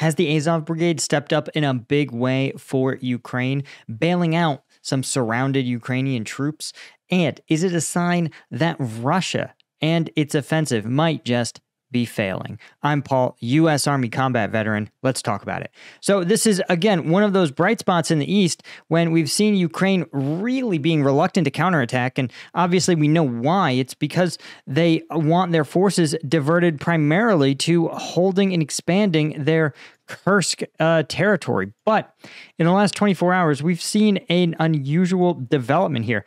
Has the Azov Brigade stepped up in a big way for Ukraine, bailing out some surrounded Ukrainian troops? And is it a sign that Russia and its offensive might just be failing? I'm Paul, U.S. Army combat veteran. Let's talk about it. So this is, again, one of those bright spots in the East when we've seen Ukraine really being reluctant to counterattack. And obviously we know why. It's because they want their forces diverted primarily to holding and expanding their Kursk territory. But in the last 24 hours, we've seen an unusual development here.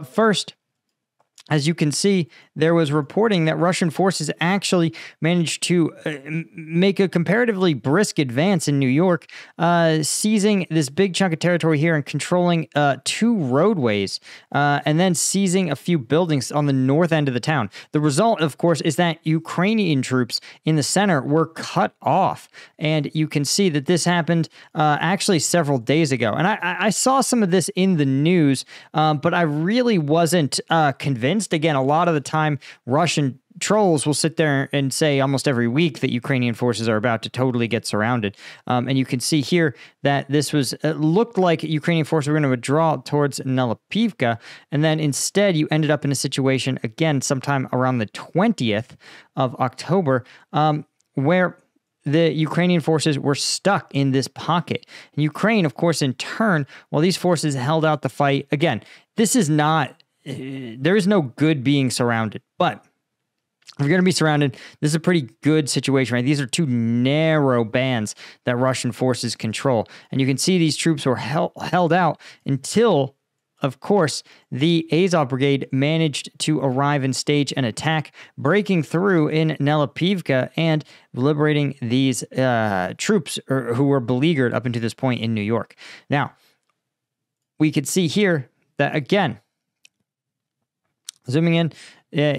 First, as you can see, there was reporting that Russian forces actually managed to make a comparatively brisk advance in New York, seizing this big chunk of territory here and controlling 2 roadways, and then seizing a few buildings on the north end of the town. The result, of course, is that Ukrainian troops in the center were cut off. And you can see that this happened actually several days ago. And I saw some of this in the news, but I really wasn't convinced. Again, a lot of the time, Russian trolls will sit there and say almost every week that Ukrainian forces are about to totally get surrounded. And you can see here that this was looked like Ukrainian forces were going to withdraw towards Nelipivka. And then instead, you ended up in a situation, again, sometime around the 20th of October, where the Ukrainian forces were stuck in this pocket. And Ukraine, of course, in turn, while these forces held out the fight, again, this is not... there is no good being surrounded, but if you're going to be surrounded, this is a pretty good situation, right? These are 2 narrow bands that Russian forces control. And you can see these troops were held out until, of course, the Azov Brigade managed to arrive and stage an attack, breaking through in Nelipivka and liberating these troops who were beleaguered up until this point in New York. Now, we could see here that, again, zooming in,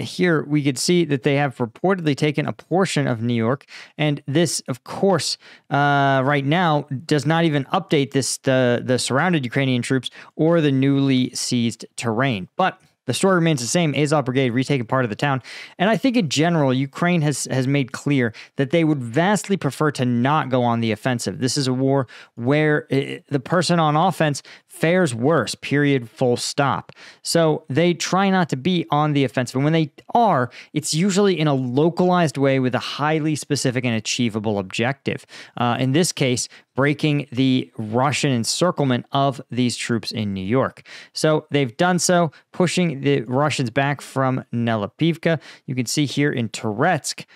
here we could see that they have reportedly taken a portion of New York, and this, of course, right now does not even update the surrounded Ukrainian troops or the newly seized terrain. But the story remains the same. Azov Brigade retaking part of the town. And I think in general, Ukraine has made clear that they would vastly prefer to not go on the offensive. This is a war where the person on offense fares worse, period, full stop. So they try not to be on the offensive. And when they are, it's usually in a localized way with a highly specific and achievable objective. In this case, breaking the Russian encirclement of these troops in New York. So they've done so, pushing the Russians back from Nelipivka. You can see here in Toretsk,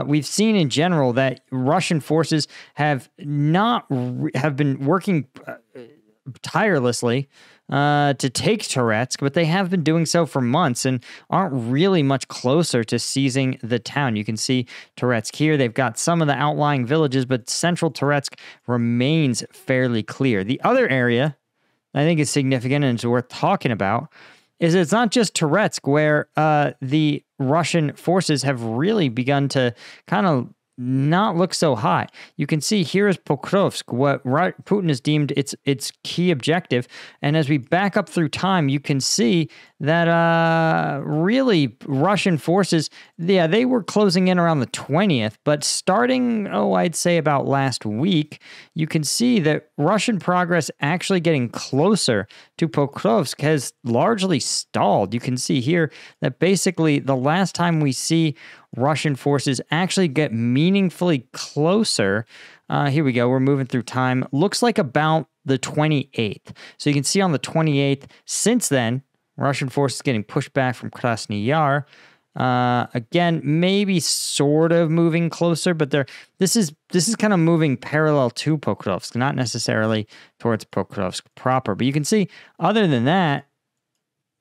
we've seen in general that Russian forces have been working tirelessly to take Toretsk, but they have been doing so for months and aren't really much closer to seizing the town. You can see Toretsk here. They've got some of the outlying villages, but central Toretsk remains fairly clear. The other area I think is significant and is worth talking about is it's not just Toretsk where the Russian forces have really begun to kind of not look so high. You can see here is Pokrovsk, what Putin has deemed its key objective. And as we back up through time, you can see that really Russian forces, yeah, they were closing in around the 20th, but starting, I'd say about last week, you can see that Russian progress actually getting closer to Pokrovsk has largely stalled. You can see here that basically the last time we see Russian forces actually get meaningfully closer. Here we go. We're moving through time. Looks like about the 28th. So you can see on the 28th, since then, Russian forces getting pushed back from Krasny Yar. Again, maybe sort of moving closer, but this is kind of moving parallel to Pokrovsk, not necessarily towards Pokrovsk proper. But you can see, other than that,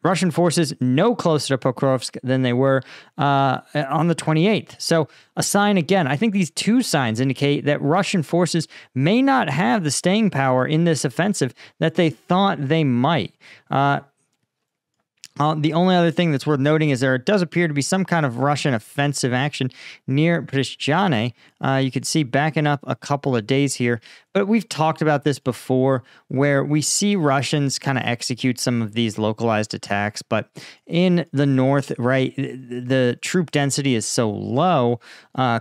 Russian forces no closer to Pokrovsk than they were on the 28th. So a sign, again, I think these 2 signs indicate that Russian forces may not have the staying power in this offensive that they thought they might. The only other thing that's worth noting is there does appear to be some kind of Russian offensive action near Prishchane, You can see backing up a couple of days here, but we've talked about this before where we see Russians kind of execute some of these localized attacks, but in the north, right, the troop density is so low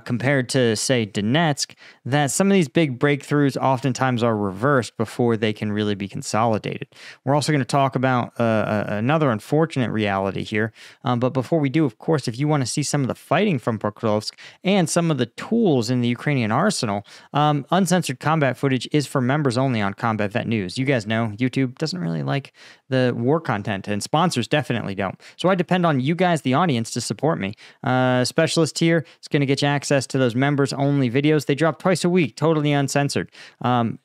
compared to, say, Donetsk, that some of these big breakthroughs oftentimes are reversed before they can really be consolidated. We're also going to talk about another unfortunate reality here, but before we do, of course, if you want to see some of the fighting from Pokrovsk and some of the tools in the Ukrainian arsenal, uncensored combat footage is for members only on Combat Vet News. You guys know YouTube doesn't really like the war content, and sponsors definitely don't. So I depend on you guys, the audience, to support me. Specialist here is going to get you access to those members only videos. They drop twice a week, totally uncensored.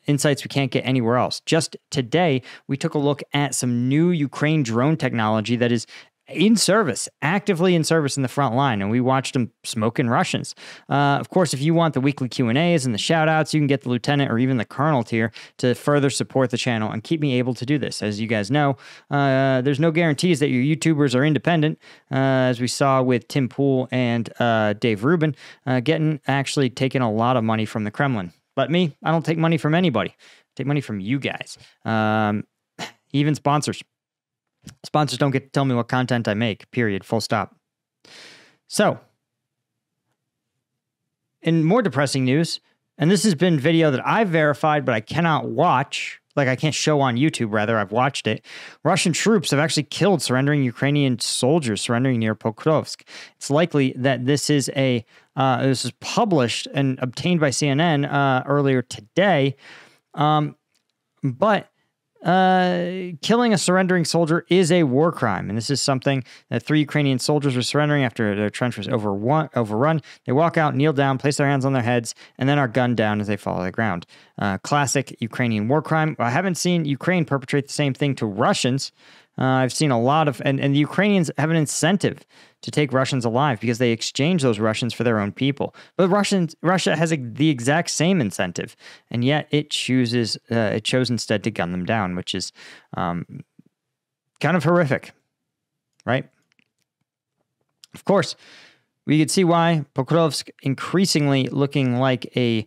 Insights we can't get anywhere else. Just today, we took a look at some new Ukraine drone technology that is in service, actively in service in the front line, and we watched them smoking Russians. Of course, if you want the weekly Q&As and the shout-outs, you can get the lieutenant or even the colonel tier to further support the channel and keep me able to do this. As you guys know, there's no guarantees that your YouTubers are independent, as we saw with Tim Pool and Dave Rubin, actually taking a lot of money from the Kremlin. But me, I don't take money from anybody. I take money from you guys, even sponsors. Sponsors don't get to tell me what content I make, period, full stop. So, in more depressing news, and this has been video that I've verified, but I cannot watch, like I can't show on YouTube, rather, I've watched it. Russian troops have actually killed surrendering Ukrainian soldiers surrendering near Pokrovsk. It's likely that this is this is published and obtained by CNN earlier today, but killing a surrendering soldier is a war crime, and this is something that 3 Ukrainian soldiers were surrendering after their trench was overrun. They walk out, kneel down, place their hands on their heads, and then are gunned down as they fall to the ground. Classic Ukrainian war crime. I haven't seen Ukraine perpetrate the same thing to Russians. I've seen a lot of, and the Ukrainians have an incentive to take Russians alive because they exchange those Russians for their own people. But Russia has the exact same incentive, and yet it chose instead to gun them down, which is kind of horrific, right? Of course, we could see why Pokrovsk increasingly looking like a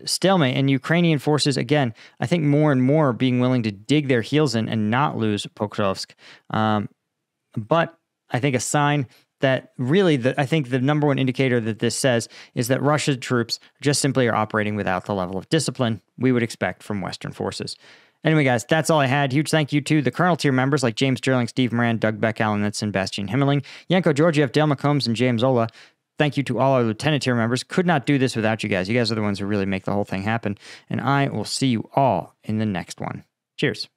stalemate, and Ukrainian forces, again, I think more and more being willing to dig their heels in and not lose Pokrovsk. But I think a sign that really, I think the number one indicator that this says is that Russian troops just simply are operating without the level of discipline we would expect from Western forces. Anyway, guys, that's all I had. Huge thank you to the Colonel tier members like James Sterling, Steve Moran, Doug Beck, Alan Nitson, Bastian Himmeling, Yanko Georgiev, Dale McCombs, and James Ola. Thank you to all our Lieutenant tier members. Could not do this without you guys. You guys are the ones who really make the whole thing happen. And I will see you all in the next one. Cheers.